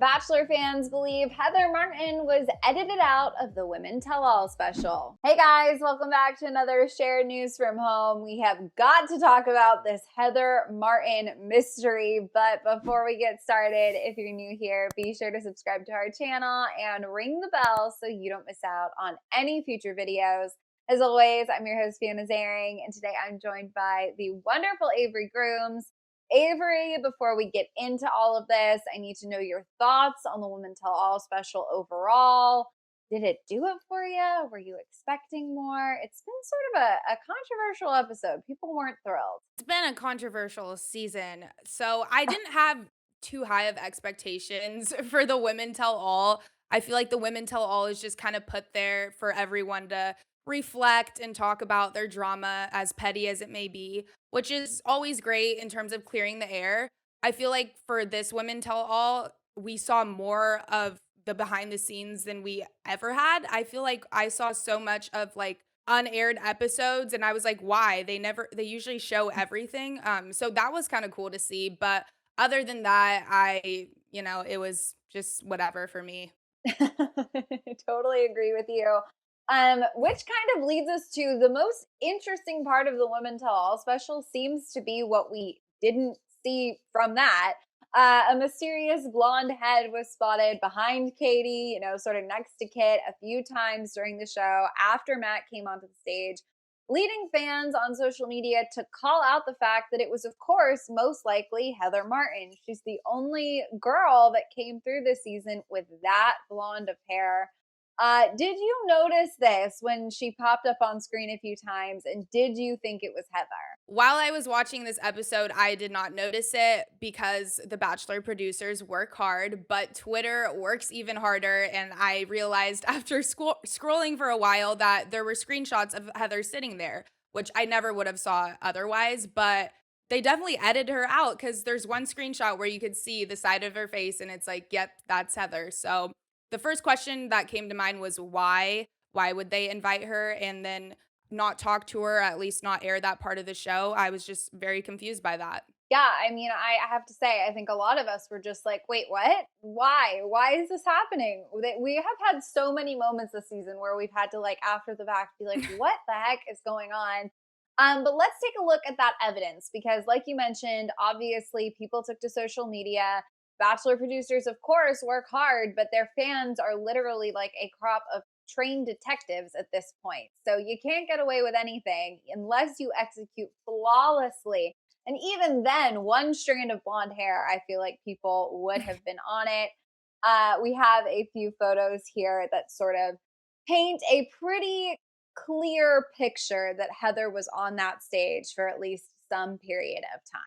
Bachelor fans believe Heather Martin was edited out of the Women Tell All special. Hey guys, welcome back to another shared news from home. We have got to talk about this Heather Martin mystery, but before we get started, if you're new here, be sure to subscribe to our channel and ring the bell so you don't miss out on any future videos. As always, I'm your host, Fiona Zaring, and today I'm joined by the wonderful Avery Grooms. Avery, before we get into all of this, I need to know your thoughts on the Women Tell All special overall. Did it do it for you? Were you expecting more? It's been sort of a controversial episode. People weren't thrilled. It's been a controversial season. So I didn't have too high of expectations for the Women Tell All. I feel like the Women Tell All is just kind of put there for everyone to reflect and talk about their drama, as petty as it may be, which is always great in terms of clearing the air. I feel like for this Women Tell All, we saw more of the behind the scenes than we ever had. I feel like I saw so much of like unaired episodes and I was like, why? They usually show everything. So that was kind of cool to see. But other than that, it was just whatever for me. Totally agree with you. Which kind of leads us to the most interesting part of the Women Tell All special seems to be what we didn't see from that. A mysterious blonde head was spotted behind Katie, sort of next to Kit a few times during the show after Matt came onto the stage, leading fans on social media to call out the fact that it was, of course, most likely Heather Martin. She's the only girl that came through this season with that blonde of hair. Did you notice this when she popped up on screen a few times? And did you think it was Heather? While I was watching this episode, I did not notice it because the Bachelor producers work hard, but Twitter works even harder. And I realized after scrolling for a while that there were screenshots of Heather sitting there, which I never would have saw otherwise. But they definitely edited her out because there's one screenshot where you could see the side of her face and it's like, yep, that's Heather. So the first question that came to mind was why? Why would they invite her and then not talk to her, at least not air that part of the show? I was just very confused by that. Yeah, I mean, I have to say, I think a lot of us were just like, wait, what? Why? Why is this happening? We have had so many moments this season where we've had to, like, after the fact, be like, what the heck is going on? But let's take a look at that evidence because, like you mentioned, obviously people took to social media. Bachelor producers, of course, work hard, but their fans are literally like a crop of trained detectives at this point. So you can't get away with anything unless you execute flawlessly. And even then, one strand of blonde hair, I feel like people would have been on it. We have a few photos here that sort of paint a pretty clear picture that Heather was on that stage for at least some period of time.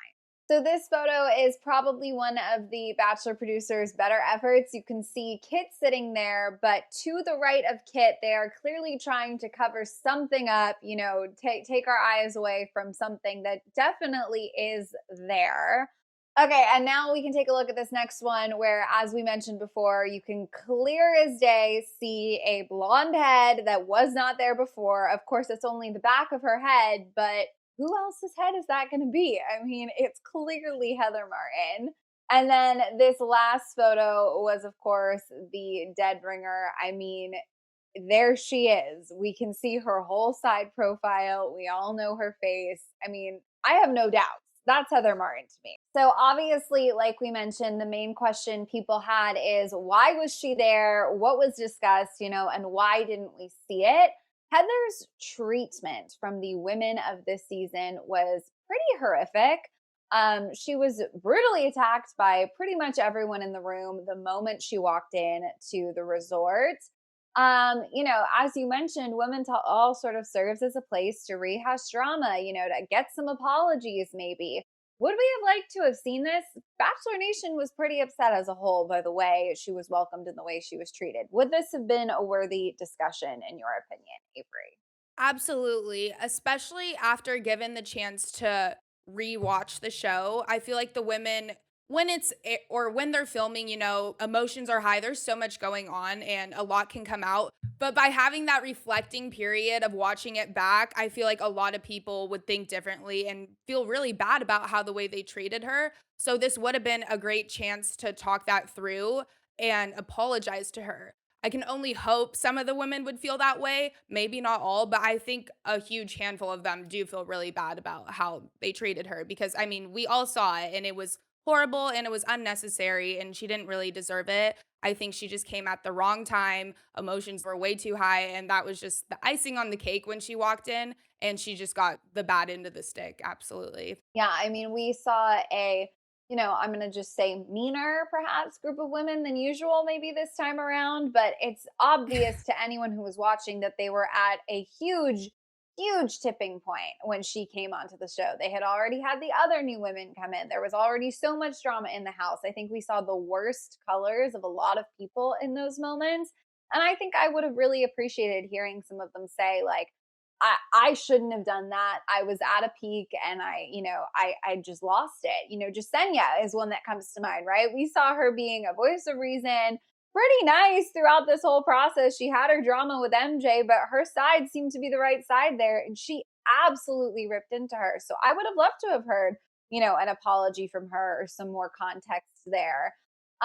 So this photo is probably one of the Bachelor producers' better efforts. You can see Kit sitting there, but to the right of Kit, they are clearly trying to cover something up, take our eyes away from something that definitely is there. Okay, and now we can take a look at this next one where, as we mentioned before, you can clear as day see a blonde head that was not there before. Of course, it's only the back of her head, but who else's head is that going to be? I mean, it's clearly Heather Martin. And then this last photo was, of course, the dead ringer. I mean, there she is. We can see her whole side profile. We all know her face. I mean, I have no doubts. That's Heather Martin to me. So obviously, like we mentioned, the main question people had is why was she there? What was discussed, and why didn't we see it? Heather's treatment from the women of this season was pretty horrific. She was brutally attacked by pretty much everyone in the room the moment she walked in to the resort. As you mentioned, Women Tell All sort of serves as a place to rehash drama, to get some apologies maybe. Would we have liked to have seen this? Bachelor Nation was pretty upset as a whole by the way she was welcomed and the way she was treated. Would this have been a worthy discussion, in your opinion, Avery? Absolutely, especially after given the chance to rewatch the show. I feel like the women or when they're filming, emotions are high. There's so much going on and a lot can come out. But by having that reflecting period of watching it back, I feel like a lot of people would think differently and feel really bad about how the way they treated her. So this would have been a great chance to talk that through and apologize to her. I can only hope some of the women would feel that way, maybe not all, but I think a huge handful of them do feel really bad about how they treated her because I mean, we all saw it and it was horrible and it was unnecessary and she didn't really deserve it. I think she just came at the wrong time. Emotions were way too high and that was just the icing on the cake when she walked in and she just got the bad end of the stick. Absolutely. Yeah, I mean, we saw I'm going to just say meaner, perhaps, group of women than usual, maybe this time around. But it's obvious to anyone who was watching that they were at a huge, huge tipping point when she came onto the show. They had already had the other new women come in. There was already so much drama in the house. I think we saw the worst colors of a lot of people in those moments. And I think I would have really appreciated hearing some of them say, like, I shouldn't have done that. I was at a peak and I just lost it. Jasenia is one that comes to mind, right? We saw her being a voice of reason, pretty nice throughout this whole process. She had her drama with MJ, but her side seemed to be the right side there. And she absolutely ripped into her. So I would have loved to have heard, an apology from her or some more context there.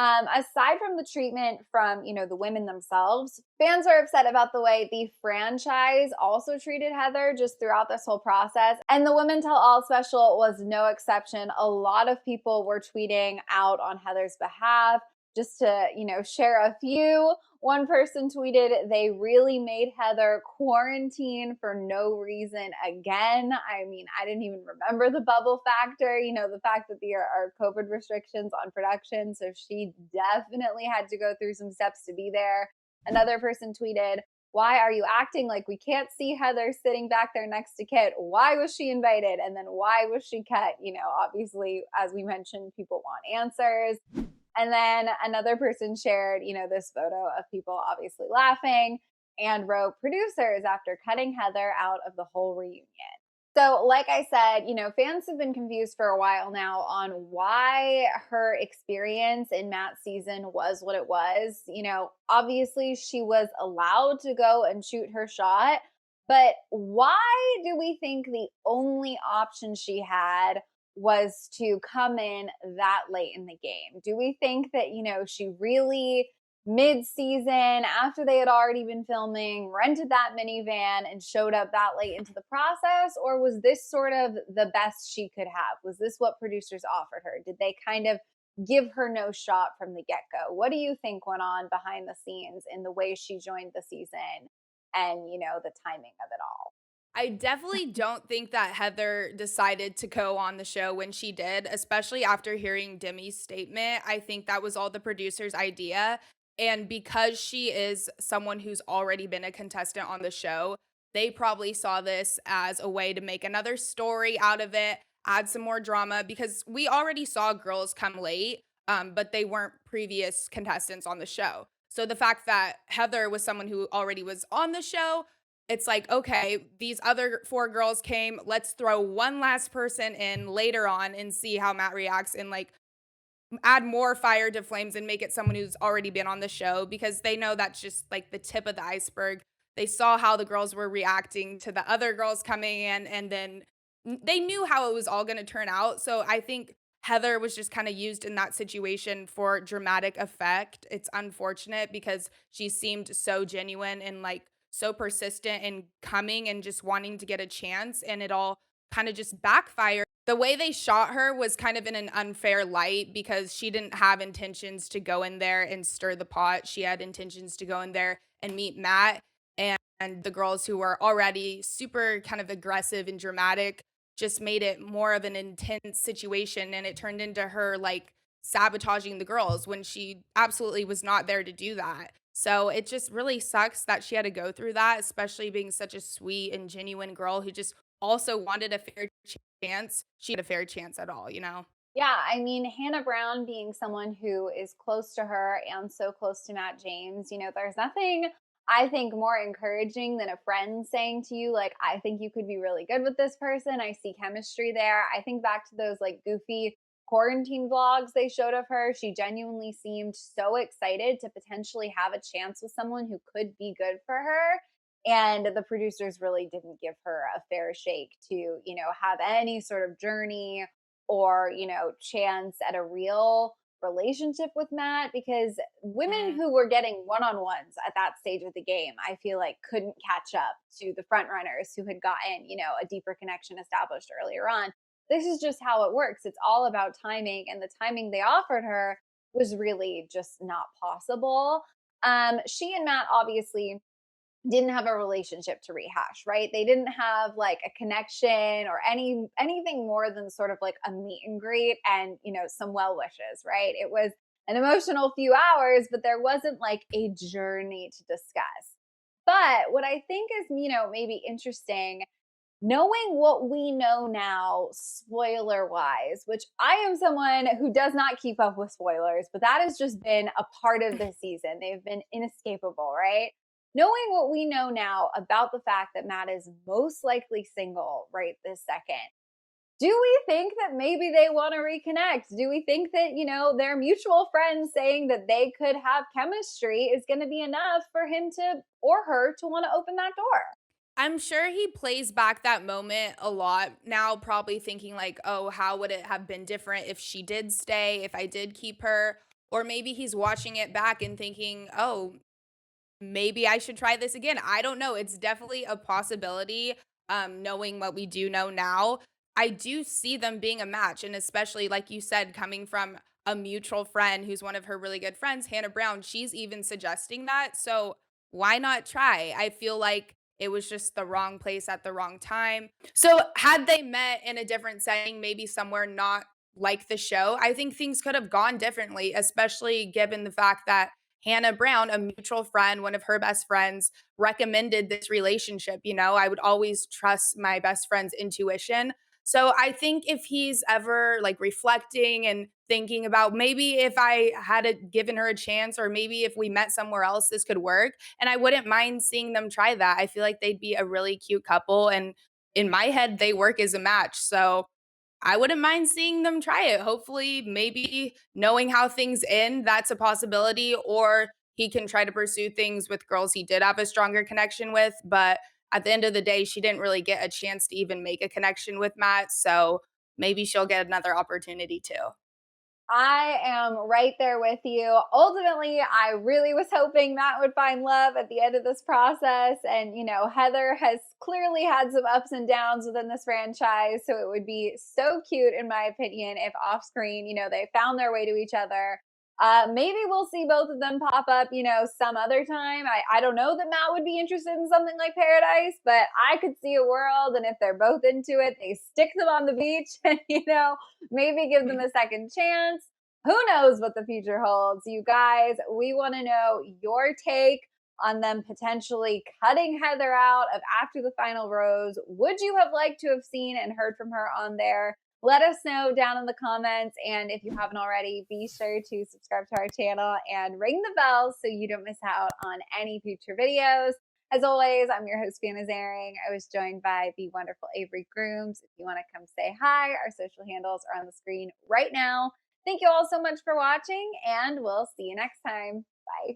Aside from the treatment from, the women themselves, fans are upset about the way the franchise also treated Heather just throughout this whole process. And the Women Tell All special was no exception. A lot of people were tweeting out on Heather's behalf just to, share a few. One person tweeted, they really made Heather quarantine for no reason again. I mean, I didn't even remember the bubble factor, the fact that there are COVID restrictions on production. So she definitely had to go through some steps to be there. Another person tweeted, why are you acting like we can't see Heather sitting back there next to Kit? Why was she invited? And then why was she cut? Obviously, as we mentioned, people want answers. And then another person shared, this photo of people obviously laughing and wrote producers after cutting Heather out of the whole reunion. So, like I said, fans have been confused for a while now on why her experience in Matt's season was what it was. Obviously, she was allowed to go and shoot her shot, but why do we think the only option she had was to come in that late in the game? Do we think that, she really mid-season after they had already been filming rented that minivan and showed up that late into the process, or was this sort of the best she could have? Was this what producers offered her? Did they kind of give her no shot from the get-go? What do you think went on behind the scenes in the way she joined the season and the timing of it all? I definitely don't think that Heather decided to go on the show when she did, especially after hearing Demi's statement. I think that was all the producer's idea. And because she is someone who's already been a contestant on the show, they probably saw this as a way to make another story out of it, add some more drama, because we already saw girls come late, but they weren't previous contestants on the show. So the fact that Heather was someone who already was on the show, it's like, okay, these other 4 girls came, let's throw one last person in later on and see how Matt reacts and, like, add more fire to flames and make it someone who's already been on the show because they know that's just, like, the tip of the iceberg. They saw how the girls were reacting to the other girls coming in, and then they knew how it was all gonna turn out, so I think Heather was just kinda used in that situation for dramatic effect. It's unfortunate because she seemed so genuine and, like, so persistent in coming and just wanting to get a chance, and it all kinda just backfired. The way they shot her was kind of in an unfair light because she didn't have intentions to go in there and stir the pot. She had intentions to go in there and meet Matt, and the girls who were already super kind of aggressive and dramatic just made it more of an intense situation, and it turned into her, like, sabotaging the girls when she absolutely was not there to do that. So it just really sucks that she had to go through that, especially being such a sweet and genuine girl who just also wanted a fair chance. She had a fair chance at all, you know? Yeah, I mean, Hannah Brown being someone who is close to her and so close to Matt James, there's nothing I think more encouraging than a friend saying to you, like, I think you could be really good with this person. I see chemistry there. I think back to those like goofy quarantine vlogs they showed of her. She genuinely seemed so excited to potentially have a chance with someone who could be good for her. And the producers really didn't give her a fair shake to, have any sort of journey or chance at a real relationship with Matt because women Mm. who were getting one-on-ones at that stage of the game, I feel like couldn't catch up to the front runners who had gotten, a deeper connection established earlier on. This is just how it works. It's all about timing, and the timing they offered her was really just not possible. She and Matt obviously didn't have a relationship to rehash, right? They didn't have like a connection or anything more than sort of like a meet and greet and, some well wishes, right? It was an emotional few hours, but there wasn't like a journey to discuss. But what I think is, maybe interesting, knowing what we know now, spoiler wise, which I am someone who does not keep up with spoilers, but that has just been a part of the season. They've been inescapable, right? Knowing what we know now about the fact that Matt is most likely single right this second, do we think that maybe they want to reconnect? Do we think that, their mutual friends saying that they could have chemistry is going to be enough for him to or her to want to open that door? I'm sure he plays back that moment a lot now, probably thinking like, "Oh, how would it have been different if she did stay, if I did keep her?" Or maybe he's watching it back and thinking, "Oh, maybe I should try this again." I don't know. It's definitely a possibility, knowing what we do know now. I do see them being a match, and especially like you said, coming from a mutual friend who's one of her really good friends, Hannah Brown, she's even suggesting that. So why not try? I feel like it was just the wrong place at the wrong time. So had they met in a different setting, maybe somewhere not like the show, I think things could have gone differently, especially given the fact that Hannah Brown, a mutual friend, one of her best friends, recommended this relationship. I would always trust my best friend's intuition. So I think if he's ever like reflecting and thinking about maybe if I had given her a chance, or maybe if we met somewhere else, this could work. And I wouldn't mind seeing them try that. I feel like they'd be a really cute couple. And in my head, they work as a match. So I wouldn't mind seeing them try it. Hopefully, maybe knowing how things end, that's a possibility, or he can try to pursue things with girls he did have a stronger connection with. But at the end of the day, she didn't really get a chance to even make a connection with Matt. So maybe she'll get another opportunity too. I am right there with you. Ultimately, I really was hoping Matt would find love at the end of this process. And, Heather has clearly had some ups and downs within this franchise. So it would be so cute, in my opinion, if off screen, they found their way to each other. Maybe we'll see both of them pop up, some other time. I don't know that Matt would be interested in something like Paradise, but I could see a world. And if they're both into it, they stick them on the beach and, maybe give them a second chance. Who knows what the future holds? You guys, we want to know your take on them potentially cutting Heather out of After the Final Rose. Would you have liked to have seen and heard from her on there? Let us know down in the comments. And if you haven't already, be sure to subscribe to our channel and ring the bell so you don't miss out on any future videos. As always, I'm your host, Fiona Zaring. I was joined by the wonderful Avery Grooms. If you want to come say hi, our social handles are on the screen right now. Thank you all so much for watching, and we'll see you next time. Bye.